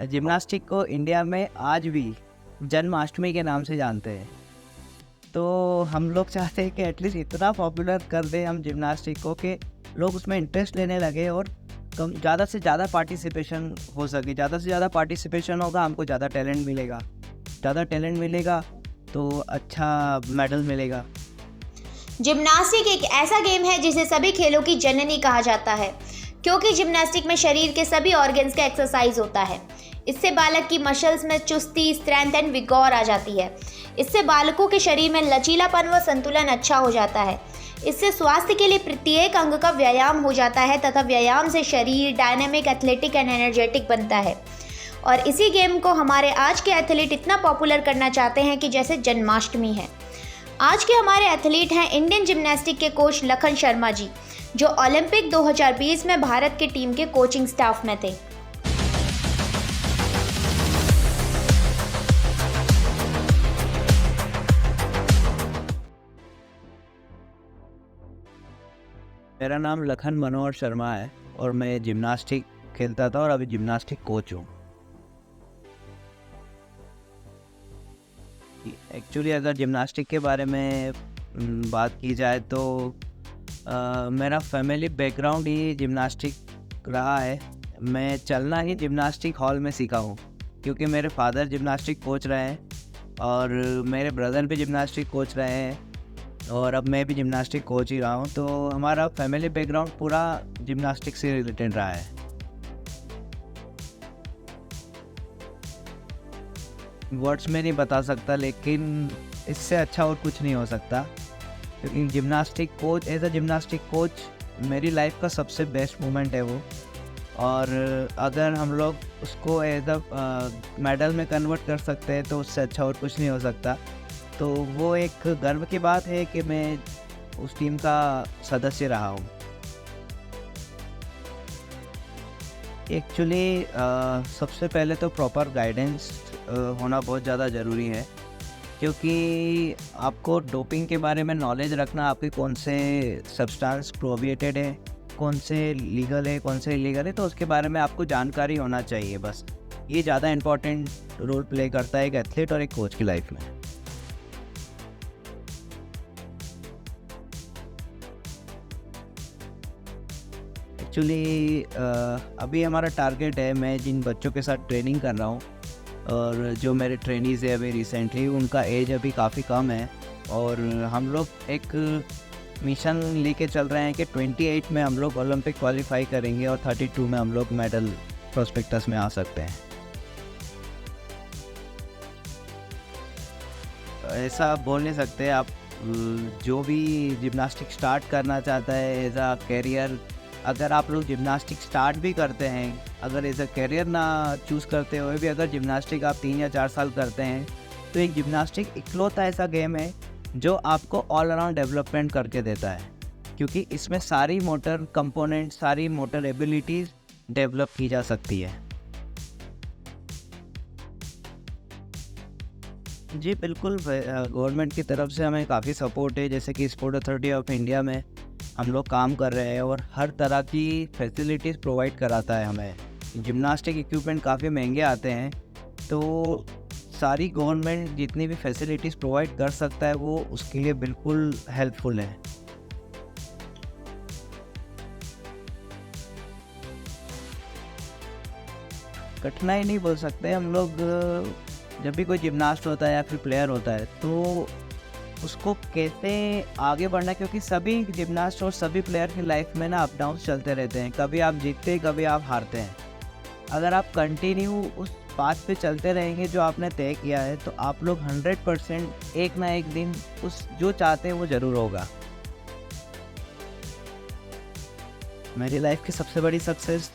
Gymnastic को India में आज भी जन्माष्टमी के नाम से जानते हैं। तो हम लोग चाहते हैं कि एटलीस्ट इतना पॉपुलर कर दें हम जिम्नास्टिक को कि लोग उसमें इंटरेस्ट लेने लगे और कम ज़्यादा से ज़्यादा पार्टिसिपेशन हो सके। ज़्यादा से ज़्यादा पार्टिसिपेशन होगा, हमको ज़्यादा टैलेंट मिलेगा। ज़्यादा टैलेंट मिलेगा तो अच्छा मेडल मिलेगा। जिम्नास्टिक एक ऐसा गेम है जिसे सभी खेलों की जननी कहा जाता है, क्योंकि जिम्नास्टिक में शरीर के सभी ऑर्गन्स का एक्सरसाइज होता है। इससे बालक की मसल्स में चुस्ती, स्ट्रेंथ एंड विगोर आ जाती है। इससे बालकों के शरीर में लचीलापन व संतुलन अच्छा हो जाता है। इससे स्वास्थ्य के लिए प्रत्येक अंग का व्यायाम हो जाता है तथा व्यायाम से शरीर डायनेमिक, एथलेटिक एंड एनर्जेटिक बनता है। और इसी गेम को हमारे आज के एथलीट इतना पॉपुलर करना चाहते हैं कि जैसे जन्माष्टमी है। आज के हमारे एथलीट हैं इंडियन जिम्नास्टिक के कोच लखन शर्मा जी, जो ओलंपिक 2020 में भारत की टीम के कोचिंग स्टाफ में थे। मेरा नाम लखन मनोहर शर्मा है और मैं जिम्नास्टिक खेलता था और अभी जिम्नास्टिक कोच हूँ। एक्चुअली अगर जिम्नास्टिक के बारे में बात की जाए तो मेरा फैमिली बैकग्राउंड ही जिम्नास्टिक रहा है। मैं चलना ही जिम्नास्टिक हॉल में सीखा हूँ, क्योंकि मेरे फादर जिम्नास्टिक कोच रहे हैं और मेरे ब्रदर भी जिम्नास्टिक कोच रहे हैं और अब मैं भी जिम्नास्टिक कोच ही रहा हूँ। तो हमारा फैमिली बैकग्राउंड पूरा जिम्नास्टिक से रिलेटेड रहा है। वर्ड्स में नहीं बता सकता, लेकिन इससे अच्छा और कुछ नहीं हो सकता, क्योंकि gymnastic coach as a gymnastic coach मेरी लाइफ का सबसे बेस्ट मोमेंट है वो। और अगर हम लोग उसको एज अ मेडल में कन्वर्ट कर सकते हैं तो उससे अच्छा और कुछ नहीं हो सकता। तो वो एक गर्व की बात है कि मैं उस टीम का सदस्य रहा हूँ। एक्चुअली सबसे पहले तो प्रॉपर गाइडेंस होना बहुत ज़्यादा ज़रूरी है, क्योंकि आपको डोपिंग के बारे में नॉलेज रखना, आपके कौन से सब्सटेंस प्रोहिबिटेड है, कौन से लीगल है, कौन से इलीगल है, तो उसके बारे में आपको जानकारी होना चाहिए। बस ये ज़्यादा इम्पोर्टेंट रोल प्ले करता है एक एथलीट और एक कोच की लाइफ में। एक्चुअली अभी हमारा टारगेट है, मैं जिन बच्चों के साथ ट्रेनिंग कर रहा हूँ और जो मेरे ट्रेनीज़ है अभी रिसेंटली, उनका एज अभी काफ़ी कम है और हम लोग एक मिशन लेके चल रहे हैं कि 28 में हम लोग ओलंपिक क्वालिफाई करेंगे और 32 में हम लोग मेडल प्रोस्पेक्टस में आ सकते हैं। ऐसा बोल नहीं सकते आप। जो भी जिम्नास्टिक स्टार्ट करना चाहता है एज अ कैरियर, अगर आप लोग जिम्नास्टिक स्टार्ट भी करते हैं, अगर एज अ कैरियर ना चूज़ करते हुए भी अगर जिम्नास्टिक आप 3 या 4 साल करते हैं, तो एक जिम्नास्टिक इकलौता ऐसा गेम है जो आपको ऑल अराउंड डेवलपमेंट करके देता है, क्योंकि इसमें सारी मोटर कंपोनेंट, सारी मोटर एबिलिटीज़ डेवलप की जा सकती है। जी बिल्कुल, गवर्नमेंट की तरफ से हमें काफ़ी सपोर्ट है। जैसे कि स्पोर्ट अथॉरिटी ऑफ इंडिया में हम लोग काम कर रहे हैं और हर तरह की फैसिलिटीज़ प्रोवाइड कराता है हमें। जिम्नास्टिक इक्विपमेंट काफ़ी महंगे आते हैं, तो सारी गवर्नमेंट जितनी भी फैसिलिटीज़ प्रोवाइड कर सकता है वो उसके लिए बिल्कुल हेल्पफुल है। कठिनाई नहीं बोल सकते हम लोग। जब भी कोई जिम्नास्ट होता है या फिर प्लेयर होता है तो उसको कैसे आगे बढ़ना, क्योंकि सभी जिम्नास्ट और सभी प्लेयर की लाइफ में ना अप डाउन चलते रहते हैं। कभी आप जीतते हैं, कभी आप हारते हैं। अगर आप कंटिन्यू उस पाथ पे चलते रहेंगे जो आपने तय किया है, तो आप लोग 100% एक ना एक दिन उस जो चाहते हैं वो ज़रूर होगा। मेरी लाइफ की सबसे बड़ी सक्सेस,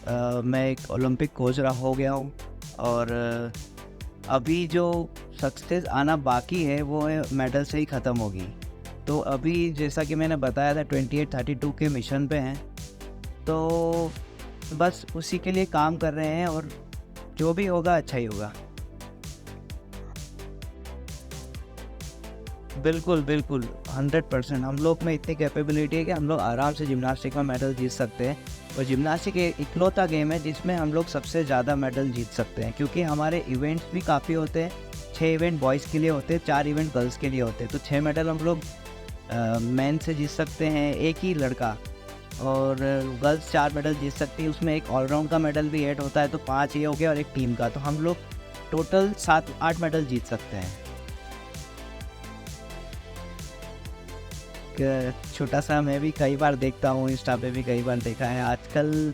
मैं एक ओलंपिक कोच रहा हो गया हूँ और अभी जो सक्सेस आना बाकी है वो मेडल से ही ख़त्म होगी। तो अभी जैसा कि मैंने बताया था 28-32 के मिशन पे हैं, तो बस उसी के लिए काम कर रहे हैं और जो भी होगा अच्छा ही होगा। बिल्कुल बिल्कुल 100% हम लोग में इतनी कैपेबिलिटी है कि हम लोग आराम से जिम्नास्टिक में मेडल जीत सकते हैं। और जिम्नास्टिक एक इकलौता गेम है जिसमें हम लोग सबसे ज़्यादा मेडल जीत सकते हैं, क्योंकि हमारे इवेंट्स भी काफ़ी होते हैं। 6 इवेंट बॉयज़ के लिए होते हैं, 4 इवेंट गर्ल्स के लिए होते हैं। तो 6 मेडल हम लोग मैन से जीत सकते हैं, एक ही लड़का, और गर्ल्स 4 मेडल जीत सकती है। उसमें एक ऑलराउंड का मेडल भी ऐड होता है, तो 5 ये हो गया और एक टीम का। तो हम लोग टोटल 7-8 मेडल जीत सकते हैं। छोटा सा मैं भी कई बार देखता हूँ, इंस्टा पे भी कई बार देखा है। आजकल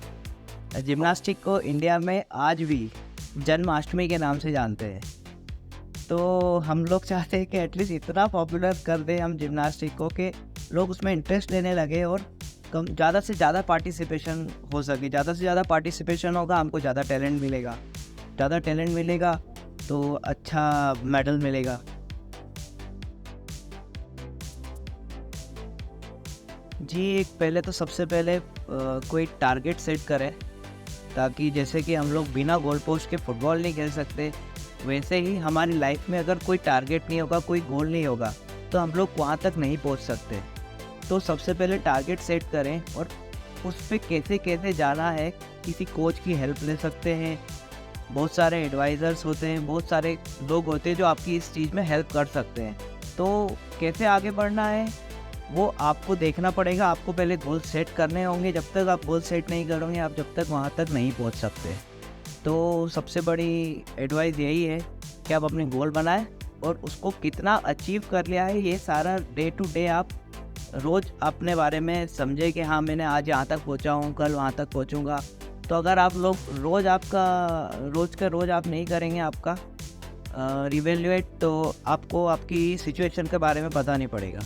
जिम्नास्टिक को इंडिया में आज भी जन्माष्टमी के नाम से जानते हैं। तो हम लोग चाहते हैं कि एटलीस्ट इतना पॉपुलर कर दें हम जिम्नास्टिक को कि लोग उसमें इंटरेस्ट लेने लगे और कम ज़्यादा से ज़्यादा पार्टिसिपेशन हो सके। ज़्यादा से ज़्यादा पार्टिसिपेशन होगा, हमको ज़्यादा टैलेंट मिलेगा। ज़्यादा टैलेंट मिलेगा तो अच्छा मेडल मिलेगा। जी, एक पहले तो सबसे पहले कोई टारगेट सेट करें, ताकि जैसे कि हम लोग बिना गोल पोस्ट के फुटबॉल नहीं खेल सकते, वैसे ही हमारी लाइफ में अगर कोई टारगेट नहीं होगा, कोई गोल नहीं होगा, तो हम लोग वहाँ तक नहीं पहुँच सकते। तो सबसे पहले टारगेट सेट करें और उस पे कैसे कैसे जाना है, किसी कोच की हेल्प ले सकते हैं। बहुत सारे एडवाइज़र्स होते हैं, बहुत सारे लोग होते हैं जो आपकी इस चीज़ में हेल्प कर सकते हैं। तो कैसे आगे बढ़ना है वो आपको देखना पड़ेगा। आपको पहले गोल सेट करने होंगे। जब तक आप गोल सेट नहीं करोगे, आप जब तक वहाँ तक नहीं पहुँच सकते। तो सबसे बड़ी एडवाइस यही है कि आप अपने गोल बनाएं और उसको कितना अचीव कर लिया है, ये सारा डे टू डे आप रोज़ अपने बारे में समझे कि हाँ, मैंने आज यहाँ तक पहुँचा हूँ, कल वहाँ तक पहुँचूँगा। तो अगर आप लोग रोज़ आप नहीं करेंगे आपका रिवेल्युएट, तो आपको आपकी सिचुएशन के बारे में पता नहीं पड़ेगा।